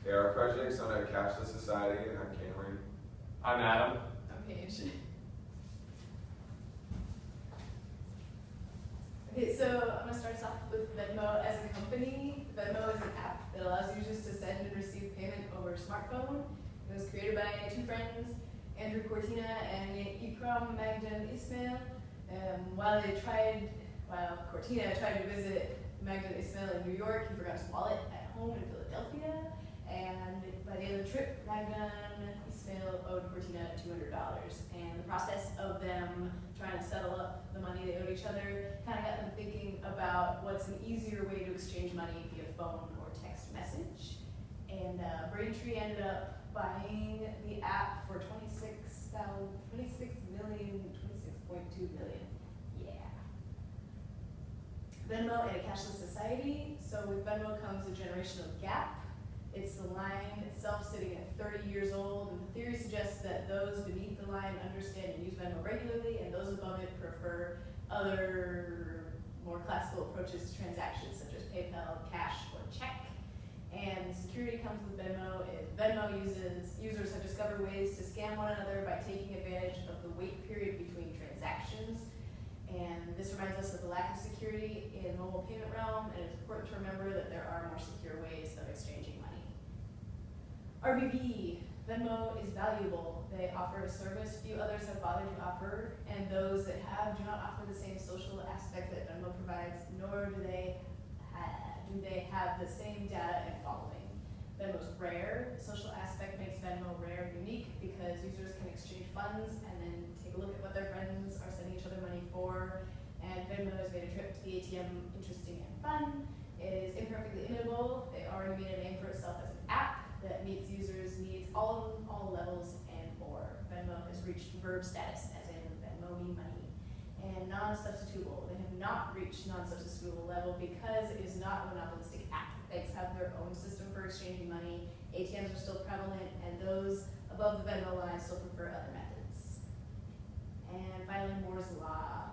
Okay, our project's on a cashless society, and I'm Cameron. I'm Adam. I'm Paige. Okay, so I'm gonna start us off with Venmo as a company. Venmo is an app that allows users to send and receive payment over a smartphone. It was created by two friends, Andrew Cortina and Ikram Magdan Ismail. While Cortina tried to visit Magdan Ismail in New York, he forgot his wallet at home in Philadelphia. And by the end of the trip, Magdan Ismail owed Cortina $200. And the process of them trying to settle up the money they owed each other kind of got them thinking about what's an easier way to exchange money via phone or text message. And Braintree ended up buying the app for $26.2 million. Yeah. Venmo in a cashless society. So with Venmo comes a generational gap. It's the line itself sitting at 30 years old, and the theory suggests that those beneath the line understand and use Venmo regularly, and those above it prefer other more classical approaches to transactions, such as PayPal, cash, or check. And security comes with Venmo. Users have discovered ways to scam one another by taking advantage of the wait period between transactions. And this reminds us of the lack of security in the mobile payment realm, and it's important to remember that there are more secure ways of exchanging money. RBV, Venmo is valuable. They offer a service few others have bothered to offer, and those that have do not offer the same social aspect that Venmo provides, nor do they have the same data and following. Venmo's rare. The social aspect makes Venmo rare and unique because users can exchange funds and then take a look at what their friends are sending each other money for. And Venmo has made a trip to the ATM interesting and fun. It is imperfectly imitable. It already made a name for itself as an app that meets users' needs all levels and more. Venmo has reached verb status, as in Venmo me money. And non-substitutable. They have not reached non-substitutable level because it is not a monopolistic app. Banks have their own system for exchanging money. ATMs are still prevalent, and those above the Venmo line still prefer other methods. And finally, Moore's Law.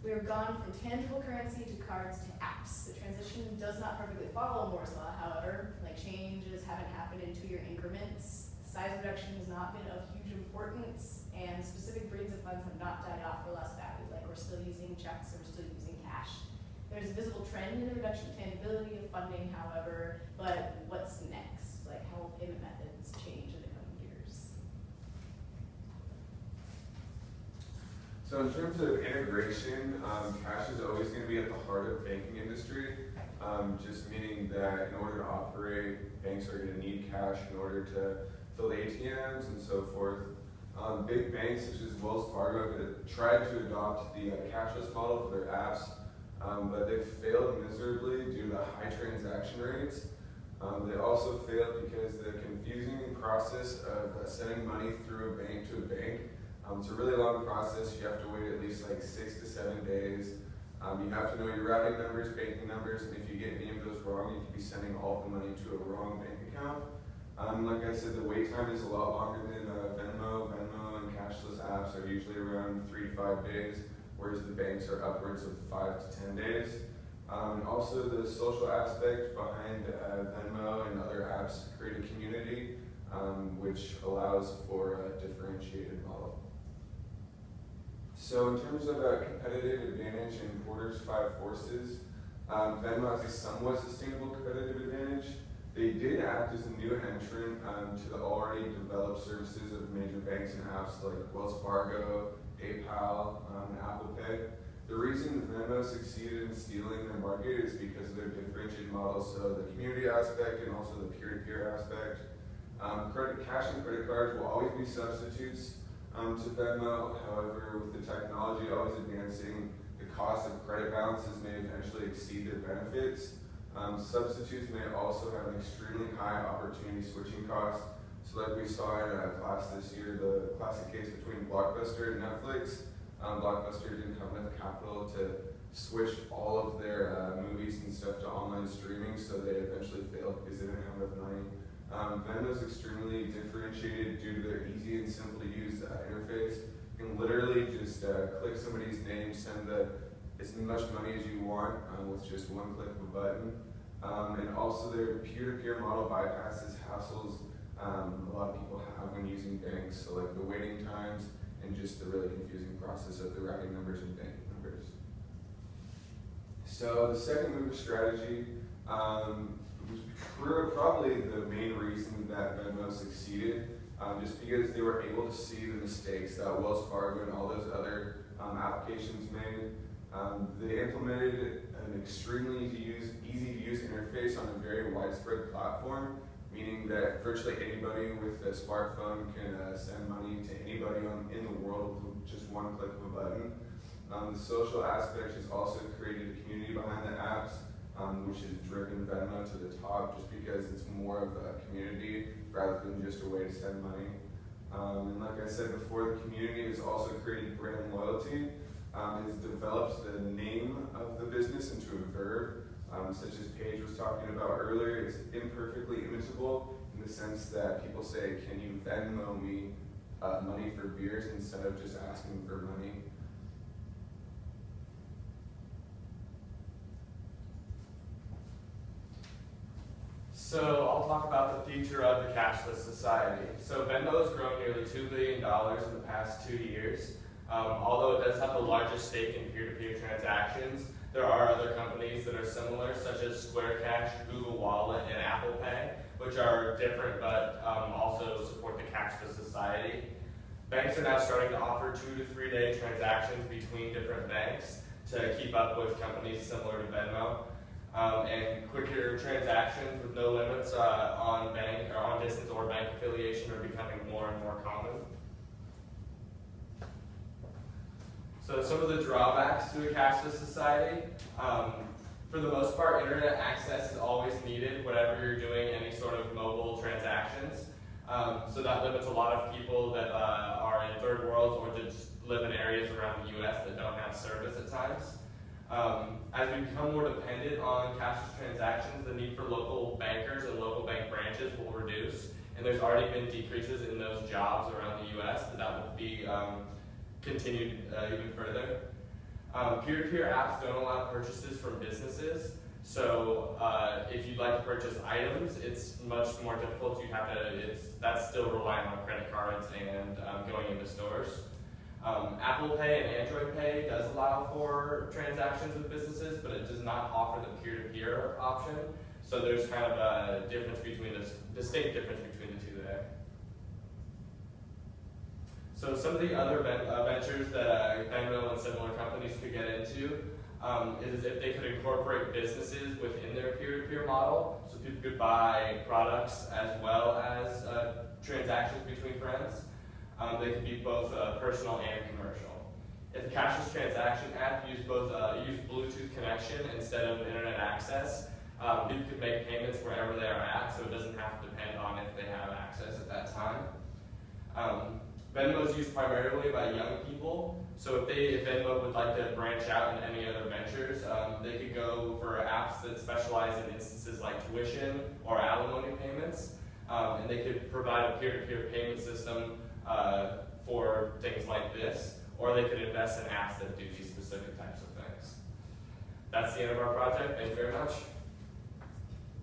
We are gone from tangible currency to cards to apps. The transition does not perfectly follow Moore's Law, however. Like changes haven't happened in 2-year increments. Size reduction has not been of huge importance, and specific breeds of funds have not died off or lost value. Like we're still using checks or we're still using cash. There's a visible trend in the reduction of tangibility of funding, however, but what's next? Like how will payment methods change in the coming years? So in terms of integration, cash is always going to be at the heart of the banking industry, just meaning that in order to operate, banks are going to need cash in order to fill the ATMs and so forth. Big banks such as Wells Fargo have tried to adopt the cashless model for their apps, but they've failed miserably due to high transaction rates. They also failed because the confusing process of sending money through a bank to a bank. It's a really long process. You have to wait at least like 6 to 7 days. You have to know your routing numbers, banking numbers, and if you get any of those wrong, you could be sending all the money to a wrong bank account. Like I said, the wait time is a lot longer than Venmo. Venmo and cashless apps are usually around 3 to 5 days, whereas the banks are upwards of 5 to 10 days. Also, the social aspect behind Venmo and other apps create a community, which allows for a differentiated model. So in terms of a competitive advantage in Porter's 5 forces, Venmo has a somewhat sustainable competitive advantage. They did act as a new entrant to the already developed services of major banks and apps like Wells Fargo, PayPal, and Apple Pay. The reason Venmo succeeded in stealing their market is because of their differentiated model, so the community aspect and also the peer-to-peer aspect. Cash and credit cards will always be substitutes to Venmo. However, with the technology always advancing, the cost of credit balances may eventually exceed their benefits. Substitutes may also have an extremely high opportunity switching cost. So like we saw in a class this year, the classic case between Blockbuster and Netflix. Blockbuster didn't have enough capital to switch all of their movies and stuff to online streaming, so they eventually failed because they didn't have enough money. Venmo is extremely differentiated due to their easy and simple to use interface. You can literally just click somebody's name, send as much money as you want with just one click of a button. And also their peer-to-peer model bypasses hassles a lot of people have when using banks, so like the waiting times and just the really confusing process of the routing numbers and banking numbers. So the second move of strategy was probably the main reason that Venmo succeeded, just because they were able to see the mistakes that Wells Fargo and all those other applications made. They implemented an extremely easy to use interface on a very widespread platform, meaning that virtually anybody with a smartphone can send money to anybody in the world with just one click of a button. The social aspect has also created a community behind the apps, which has driven Venmo to the top just because it's more of a community rather than just a way to send money. And like I said before, the community has also created brand loyalty. Has developed the name of the business into a verb, such as Paige was talking about earlier. It's imperfectly imitable in the sense that people say, "Can you Venmo me money for beers?" instead of just asking for money. So I'll talk about the future of the cashless society. So Venmo has grown nearly $2 billion in the past 2 years. Although it does have the largest stake in peer-to-peer transactions, there are other companies that are similar, such as Square Cash, Google Wallet, and Apple Pay, which are different but also support the cashless society. Banks are now starting to offer 2 to 3 day transactions between different banks to keep up with companies similar to Venmo. And quicker transactions with no limits on bank or on distance or bank affiliation are becoming more and more common. So some of the drawbacks to a cashless society, for the most part, internet access is always needed whenever you're doing any sort of mobile transactions. So that limits a lot of people that are in third worlds or just live in areas around the US that don't have service at times. As we become more dependent on cashless transactions, the need for local bankers and local bank branches will reduce. And there's already been decreases in those jobs around the US that will be continued even further. Peer-to-peer apps don't allow purchases from businesses, so if you'd like to purchase items, it's much more difficult. That's still relying on credit cards and going into stores. Apple Pay and Android Pay does allow for transactions with businesses, but it does not offer the peer-to-peer option. So there's kind of a difference distinct difference between the two there. So some of the other ventures that Venmo and similar companies could get into is if they could incorporate businesses within their peer-to-peer model, so people could buy products as well as transactions between friends. They could be both personal and commercial. If a cashless transaction app used Bluetooth connection instead of internet access, people could make payments wherever they are at, so it doesn't have to depend on if they have access at that time. Venmo is used primarily by young people, so if Venmo would like to branch out into any other ventures, they could go for apps that specialize in instances like tuition or alimony payments, and they could provide a peer-to-peer payment system for things like this, or they could invest in apps that do these specific types of things. That's the end of our project. Thank you very much.